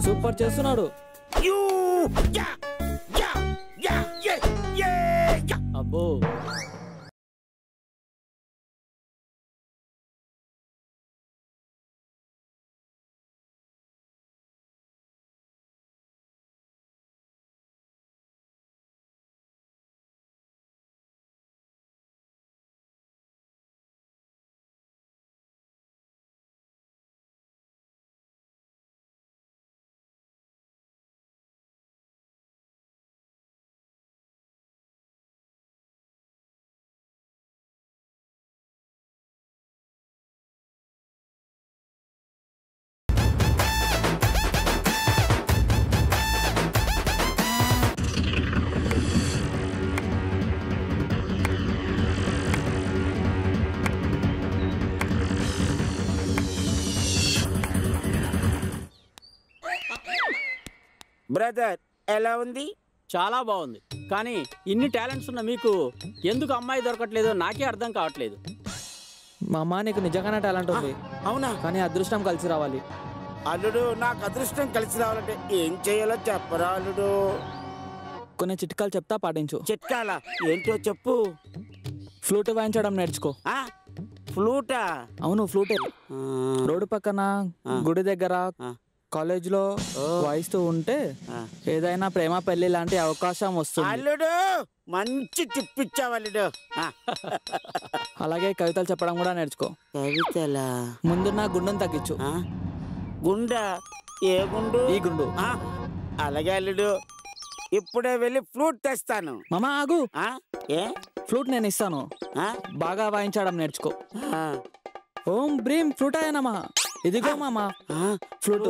Super చేస్తున్నాడు. అబ్బో brother ఎలా ఉంది? చాలా బాగుంది. కానీ ఇన్ని టాలెంట్స్ ఉన్న మీకు ఎందుకు అమ్మాయి దొరకట్లేదో నాకే అర్థం కావట్లేదు. మా అమ్మ నీకు నిజంగానే టాలెంట్ ఉంది. అవునా? కానీ అదృష్టం కలిసి రావాలి. అల్లుడు నాకు అదృష్టం కలిసి రావాలంటే ఏం చేయాలో చెప్పరా అల్లుడు? కొన్ని చిట్కాలు చెప్తా, పాటించు. చిట్కాలా? ఏంటో చెప్పు. ఫ్లూట్ వాయించడం నేర్చుకో. ఫ్లూటా? అవును, ఫ్లూటే. రోడ్డు పక్కన, గుడి దగ్గర, కాలేజీలో వాయిస్తూ ఉంటే ఏదైనా ప్రేమ పెళ్లి లాంటి అవకాశం వస్తుంది. అల్లుడు మంచి టిప్ ఇచ్చావు అల్లుడు. అలాగే కవితలు చెప్పడం కూడా నేర్చుకో. కవితలా? ముందు నా గుండెను తగ్గించు. గుండా? ఏ గుండు? ఈ గుండు. అలాగే అల్లుడు, ఇప్పుడే వెళ్ళి ఫ్లూట్ తెస్తాను. మామా ఆగు. ఏ ఫ్లూట్ నేను ఇస్తాను, బాగా వాయించడం నేర్చుకో. ఓం బ్రీం ఫ్లూటాయ నమః. ఇదిగో మామా ఫ్లూట్.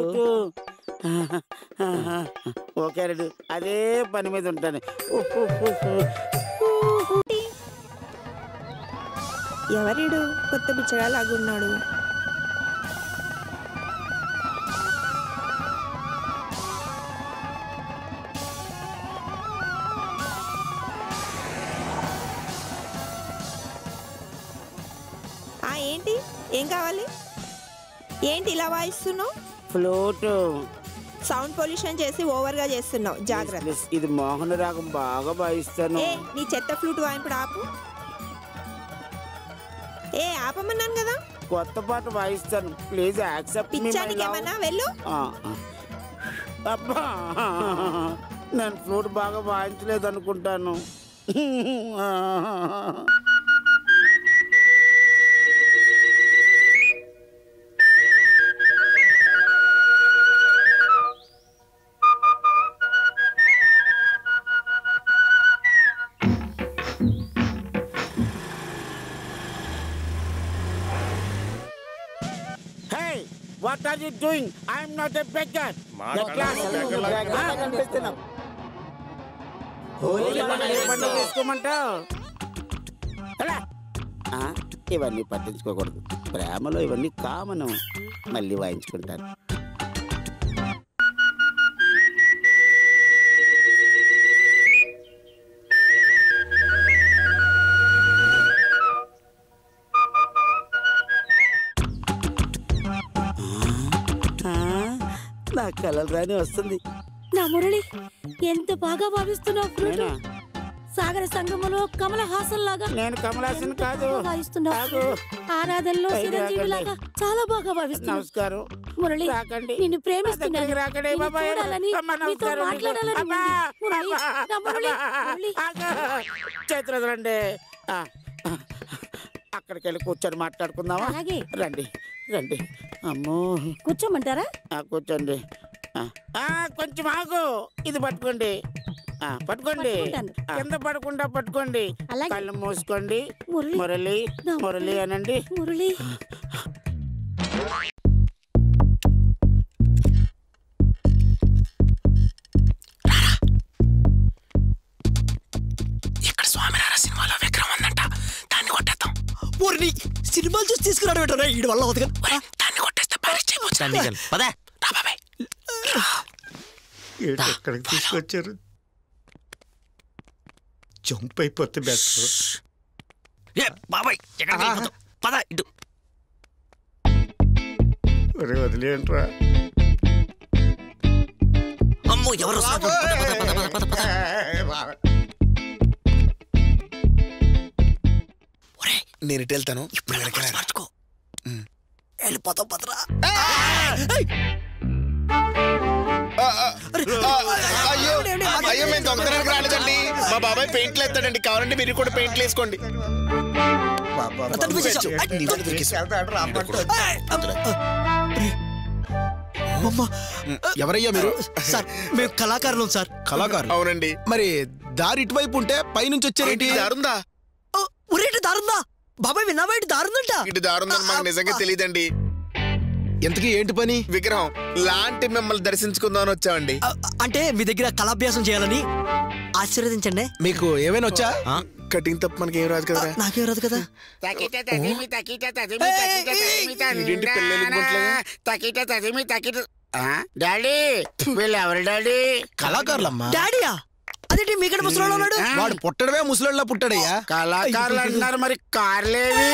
ఓకే అల్లుడు, అదే పని మీద ఉంటాను. ఎవరిడు కొత్త బిచ్చగా లాగున్నాడు? ఏంటి? ఏం కావాలి? ఏంటి ఇలా వాయిస్తున్నావు? ఫ్లూట్. సౌండ్ పొల్యూషన్ చేసి ఓవర్ గా చేస్తున్నావు, జాగ్రత్త. ఇది మోహన రాగం, బాగా వాయిస్తాను. నీ చెత్త ఫ్లూట్ వాయింపుడు ఆపు. ఆపమన్నాను కదా. కొత్త పాట వాయిస్తాను, ప్లీజ్ యాక్సెప్ట్ మీ. పిచ్చానికి ఏమన్నా వెళ్ళు. అబ్బా, నేను ఫ్లూట్ బాగా వాయించలేదు అనుకుంటాను. What are you doing? I am not a beggar. ఇవన్నీ పట్టించుకోకూడదు, ప్రేమలో ఇవన్నీ కామన్. మళ్ళీ వాయించుకుంటారు. నా కలలు రాని వస్తుంది. నా మురళి, ఎంత బాగా భావిస్తున్నావు ఫ్లూట్. సాగర సంగమంలో కమల హాసన్ లాగా. నేను కమల హాసన్ కాదు, భావిస్తున్నావు. ఆరాధనలో చిరంజీవి లాగా చాలా బాగా భావిస్తున్నావు. నమస్కారం మురళి, నిన్ను ప్రేమిస్తున్నాను. చేతులండి, అక్కడికి వెళ్ళి కూర్చొని మాట్లాడుకుందామా? రండి రండి. అమ్మో, కూర్చోమంటారా? కూర్చోండి. కొంచెం ఆగు, ఇది పట్టుకోండి. పట్టుకోండి, కింద పడకుండా పట్టుకోండి. కళ్ళు మూసుకోండి. మురళి మురళి అనండి. మురళి. ఇక్కడ స్వామినారా సినిమాలో విక్రమ్ ఉందంట, దాన్ని కొట్టేద్దాం. సినిమాలు చూసి తీసుకురాడు పెట్టరా, ఈ వల్ల దాన్ని కొట్టేస్తే పరీక్ష ఎక్కడికి తీసుకొచ్చారు? జంప్ అయిపోతే బెటర్. బాబాయ్, పద ఇటు. వదిలేంట్రా. అమ్మో ఎవరు నేను ఇటు వెళ్తాను. ఇప్పుడు మార్చుకో, వెళ్ళిపోతాం పదరా. అయ్యో అయ్యో మేము దొంగతనానికి రాలేదండి. మా బాబాయ్ పెయింట్లు వేస్తాడండి, కావాలంటే మీరు కూడా పెయింట్లు వేసుకోండి. ఎవరయ్యా మీరు? సార్ మేము కళాకారులం సార్. కళాకారులు? అవునండి. మరి దారి ఇటువైపు ఉంటే పైనుంచి వచ్చారేంటి? దారుందా? ఊరేంటి దారుందా? బాబాయ్ విన్నావా? ఇటు దారుందంట. ఇటు దారుందని మాకు నిజంగా తెలియదండి. ఎంతకీ ఏంటి పని? విగ్రహం లాంటి మిమ్మల్ని దర్శించుకుందామని వచ్చామండి. అంటే మీ దగ్గర కళాభ్యాసం చేయాలని. ఆశీర్వదించండి. మీకు ఏమైనా వచ్చా? కటింగ్ తప్ప మనకి ఏం రాదు కదా. నాకేం రాదు కదా. డాడీ వీళ్ళెవరు డాడీ? కళాకారులమ్మా. డాడీయా? అదేంటి మీకంటే ముసలోడు ఉన్నాడు? వాడు పుట్టడమే ముసలోళ్ళ పుట్టాడయ్యా. కళాకారులు అంటున్నారు, మరి కార్లేవి?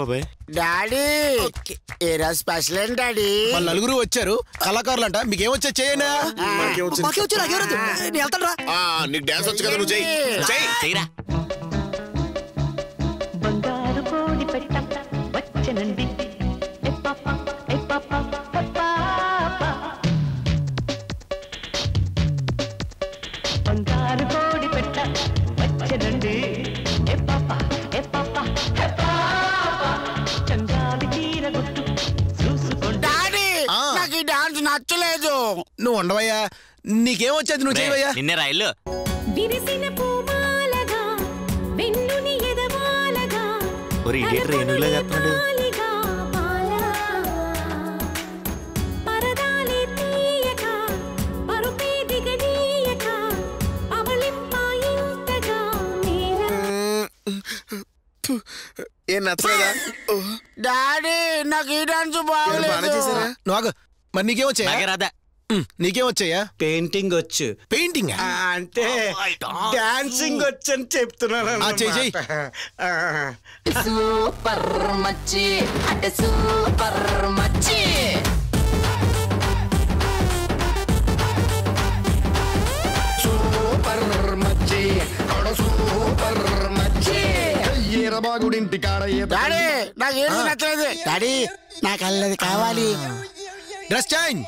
బాబాయ్ డాడీ ఏరా స్పెషల్ ఏంటి డాడీ? వాళ్ళు నలుగురు వచ్చారు కళాకారులు అంట. మీకేమొచ్చా చేయనా? మాకే వచ్చి నాకేం రాదు. నేను వెళ్తాను రా. నీకు డాన్స్ వచ్చు కదా, నువ్వు చెయ్యి. బంగారు కోడి పెట్ట వచ్చనండి. బంగారు కోడి పెట్ట వచ్చనండి. చంగావి తీర గుట్టు చూసుకోండి. డాడీ నాకు ఈ డాన్స్ నచ్చలేదు. నువ్వు ఉండవయ్యా, నీకేమొచ్చేది నువ్వు చేయవయ్యా. నిన్నే రాయిల్లు విరిసిన పూమాలగా వెన్నుని ఎదవాలగా ఏనుగులా చెప్తున్నాడు. పరదాలి తీయక పరుపే దిగనీయక అవలింపాయింతగా ఏం నచ్చలేదా? డాడీ నాకు ఈ డాన్స్ బాగలేదు. నువ్వు ఆగు. మరి నీకేమొచ్చాయా? రాదా? నీకేమొచ్చాయా? పెయింటింగ్ వచ్చు. పెయింటింగ్ అంటే డాన్సింగ్ వచ్చు అని చెప్తున్నాను. చెయ్యి. సూపర్ మచ్చి అంటే సూపర్ మచ్చి. సూపర్ మచ్చి సూపర్ మచ్చి. ఈరబాగుడింటి కాడ డాడీ నాకు ఏది నచ్చలేదు. డాడీ నాకు అల్లది కావాలి. Dress change.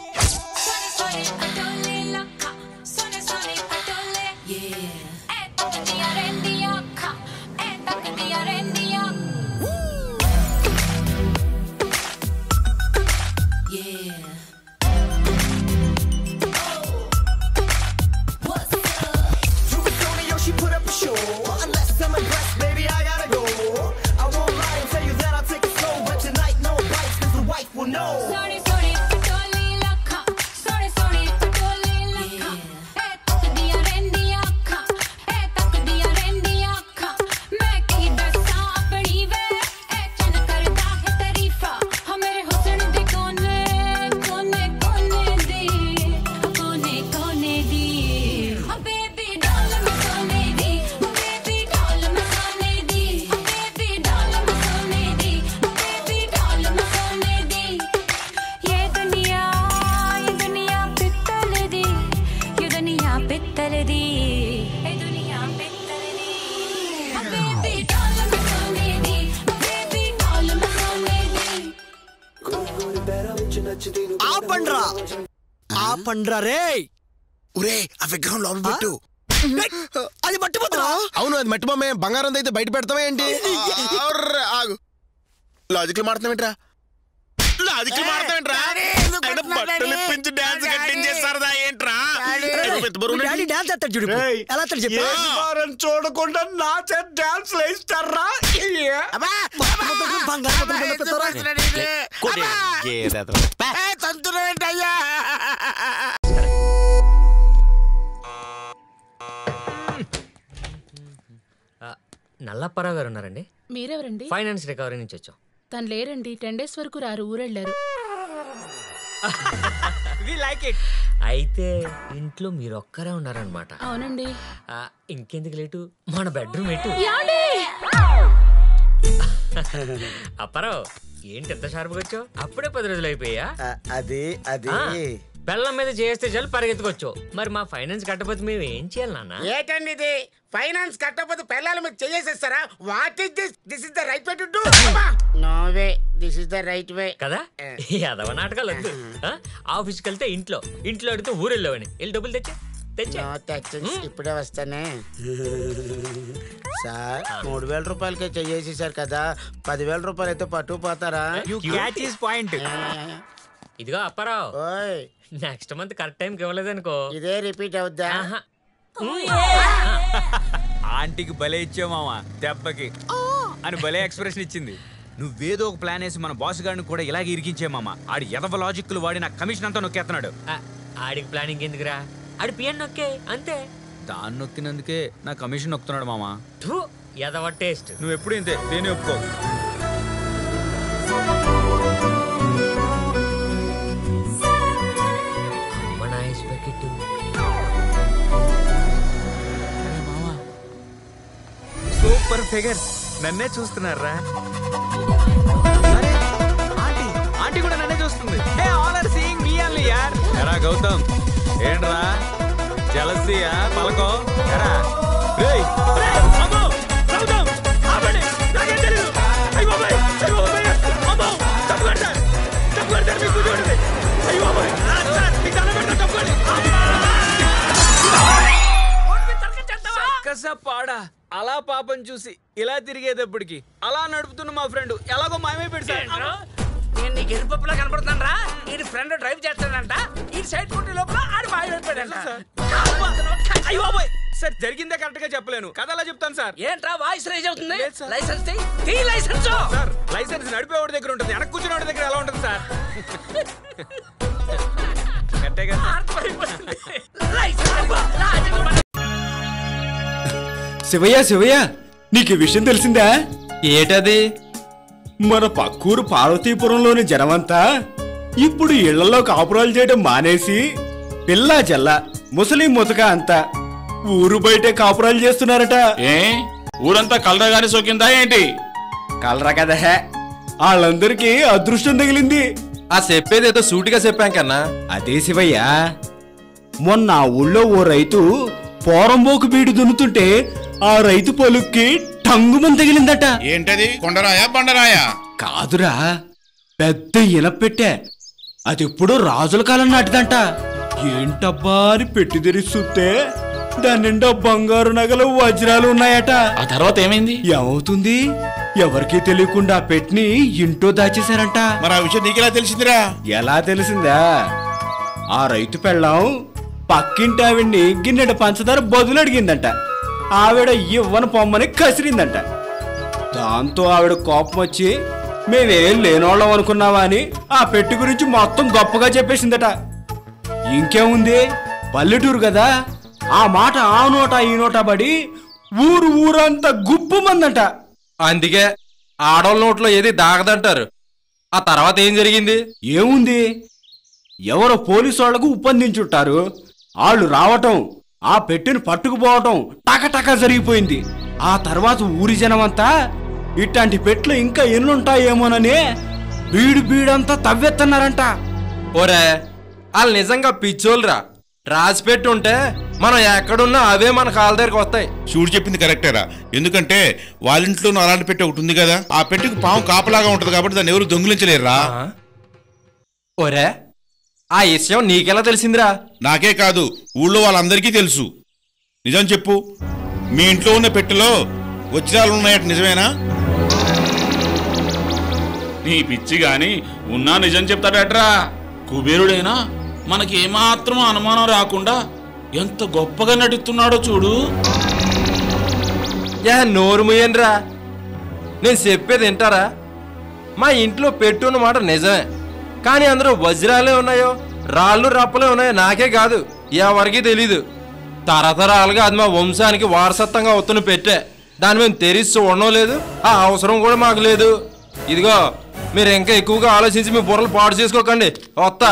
పండ్రా రే. ఒరే ఆ విగ్రహం లోపల పెట్టు. అది మట్టిపోతున్నా. అవును అది మట్టి బొమ్మే. బంగారం అయితే బయట పెడతావా ఏంటి? ఆగు, లాజిక్లు మారుతామేంట్రా? లాజిక్లు మారుతామేంట్రా? బట్టలు ఇప్పించి డాన్స్ కట్టించేస్తారదా ఏంట్రా? డాడీ డాన్స్ ఎత్తాడు చూడు. ఎలా ఎత్తాడు చెప్పు. చూడకుండా నా చేత డాన్స్ వేయిస్తారా? తంతులేంటయ్యా? నల్లప్పారావు గారు ఉన్నారండి? మీరెవరండి? ఫైనాన్స్ రికవరీ నుంచి వచ్చాం. తను లేరండి, 10 days వరకు రారు, ఊరెళ్ళారు. అయితే ఇంట్లో మీరు ఒక్కరే ఉన్నారనమాట? అవునండి. ఇంకెందుకు లేటు, మన బెడ్రూమ్ ఎటు? అప్పారావు ఏంటి ఎంత షార్ప్గా వచ్చావు? అప్పుడే 10 రోజులు అయిపోయా? అది బెల్లం మీద చేస్తే చాలు పరిగెత్తుకొచ్చావు. మరి మా ఫైనాన్స్ కట్టకపోతే మేము ఏం చేయాలి నాన్న? ఏటండి ఇది? ఫైనాన్స్ కట్టకపోతే పిల్లల మీద చేసేస్తారా? What is this? This is the right way to do. No way, this is the right way కదా. అదవ నాటకాలు వద్దు. ఆఫీస్కి వెళ్తే ఇంట్లో అడిగితే ఊరు వెళ్ళవని వెళ్ళి డబ్బులు తెచ్చా. ఇప్పుడే వస్తానే సార్. 3000 రూపాయలకే చేసేసారు కదా, 10,000 రూపాయలు అయితే పట్టుకుపోతారా? ఇదిగో అప్పారావు, నెక్స్ట్ మంత్ కరెక్ట్ టైంకి ఇవ్వలేదనుకో ఇదే రిపీట్ అవుద్దా? ఆంటీకి భలే ఇచ్చావు మామ, దెబ్బకి అని భలే ఎక్స్ప్రెషన్ ఇచ్చింది. నువ్వేదో ఒక ప్లాన్ వేసి మన బాస్ గారిని కూడా ఇలాగే ఇరికించే మామ. ఆడి ఎదవ లాజిక్లు వాడి నా కమిషన్ అంతా నొక్కేస్తున్నాడు. ఆడికి ప్లానింగ్ ఎందుకురా? ఆడి పిఎన్ నొక్కే అంతే. దాన్ని నొక్కినందుకే నా కమిషన్ నొక్కుతున్నాడు మామ. ఎదవ టేస్ట్. నువ్వు ఎప్పుడు ఇంతే, దేని ఒప్పుకో. సూపర్ ఫిగర్, నన్నే చూస్తున్నారా? ఆంటీ కూడా నన్నే చూస్తుంది. ఎరా గౌతమ్, ఏంట్రా జలసియా పలకో? ఎరా పాడా అలా పాపం చూసి ఇలా తిరిగేటప్పటికి అలా నడుపుతున్న మా ఫ్రెండ్ ఎలాగో మాయమైపోయాడు సార్. నేను నీకు ఎరుపప్పులా కనపడుతాను రా. ఈ ఫ్రెండ్ డ్రైవ్ చేస్తాడంట, ఈ సైడ్ కొట్టే లోపల ఆడి మాయమైపోయాడంట. అయ్యో బాబోయ్ సార్, జరిగిందే కరెక్ట్ గా చెప్పలేను, కథ అలా చెప్తాను సార్. ఏంట్రా వాయిస్ రైజ్ అవుతుంది? Licence licence sir. లైసెన్స్ నడిపేవాడి దగ్గర ఉంటుంది, వెనక్కి కూర్చునేవాడి దగ్గర ఎలా ఉంటుంది సార్? శివయ్య, నీకు విషయం తెలిసిందా? ఏటది? మన పక్కూరు పార్వతీపురంలోని జనమంతా ఇప్పుడు ఇళ్లలో కాపురాలు చేయడం మానేసి పిల్లా జల్ల ముసలి ముతక అంతా ఊరు బయటే కాపురాలు చేస్తున్నారట. ఊరంతా కలరగానే సోకిందా ఏంటి? కలరా కదా, వాళ్ళందరికీ అదృష్టం తగిలింది. ఆ చెప్పేదేదో సూటిగా చెప్పాం కన్నా. అదే శివయ్య, మొన్న ఆ ఊళ్ళో ఓ రైతు పోరంబోకు బీడు దున్నుతుంటే ఆ రైతు పొలుక్కి టంగుమని తగిలిందట. ఏంటది? కొండరాయా బండరాయా? కాదురా, పెద్ద ఇనపెట్టె. అది ఎప్పుడో రాజుల కాలం నాటిదంట. ఏంటబ్బా అని పెట్టి తెరిస్తే దాని నిండా బంగారు నగలు వజ్రాలు ఉన్నాయట. ఆ తర్వాత ఏమైంది? ఏమవుతుంది? ఎవరికీ తెలియకుండా పెట్టిని ఇంట్లో దాచేశారంట. మరి ఆ విషయం నీకెలా తెలిసిందిరా? ఎలా తెలిసిందా? ఆ రైతు పెళ్ళాం పక్కింటి ఆవిడ్ని గిన్నెడ పంచదార బదులు అడిగిందంట. ఆవిడ ఇవ్వను పొమ్మని కసిరిందంట. దాంతో ఆవిడ కోపం వచ్చి మేమేం లేనోళ్ళం అనుకున్నావా అని ఆ పెట్టి గురించి మొత్తం గొప్పగా చెప్పేసిందట. ఇంకేముంది, పల్లెటూరు కదా, ఆ మాట ఆ నోట ఈ నోట పడి ఊరంతా గుప్పుమందంట. అందుకే ఆడోళ్ళ నోట్లో ఏది దాగదంటారు. ఆ తర్వాత ఏం జరిగింది? ఏముంది, ఎవరో పోలీసు వాళ్లకు ఉప్పందించుంటారు. వాళ్ళు రావటం, ఆ పెట్టిని పట్టుకుపోవటం టకటక జరిగిపోయింది. ఆ తర్వాత ఊరి జనమంతా ఇట్లాంటి పెట్లు ఇంకా ఎన్నుంటాయేమోనని బీడంతా తవ్వెత్తన్నారంట. ఓరే, వాళ్ళు నిజంగా పిచ్చోళ్ళరా. రాసి పెట్టి ఉంటే మనం ఎక్కడున్నా అవే మన కాళ్ళ దగ్గరకు వస్తాయి. చూడు చెప్పింది కరెక్టేరా. ఎందుకంటే వాళ్ళ ఇంట్లోనూ అలాంటి పెట్టి ఒకటి ఉంది కదా, ఆ పెట్టికి పాము కాపలాగా ఉంటది కాబట్టి దాన్ని ఎవరు దొంగిలించలేరురా. ఓరే, ఆ విషయం నీకెలా తెలిసిందిరా? నాకే కాదు, ఊళ్ళో వాళ్ళందరికీ తెలుసు. నిజం చెప్పు, మీ ఇంట్లో ఉన్న పెట్టెలో వజ్రాలు ఉన్నాయట, నిజమేనా? నీ పిచ్చి గాని ఉన్నా నిజం చెప్తాడట్రా. కుబేరుడైనా మనకి ఏమాత్రం అనుమానం రాకుండా ఎంత గొప్పగా నటిస్తున్నాడో చూడు. నోరు ముయ్యన్రా, నేను చెప్పేది వింటారా? మా ఇంట్లో పెట్టున్న మాట నిజమే, కానీ అందులో వజ్రాలే ఉన్నాయో రాళ్ళు రప్పలే ఉన్నాయో నాకే కాదు, ఎవరికి తెలీదు. తరతరాలుగా అది మా వంశానికి వారసత్వంగా వస్తున్న పెట్టే. దాన్ని మేము తెరిచి చూడడం లేదు, ఆ అవసరం కూడా మాకు లేదు. ఇదిగో, మీరు ఇంకా ఎక్కువగా ఆలోచించి మీ బుర్రలు పాడు చేసుకోకండి. వస్తా.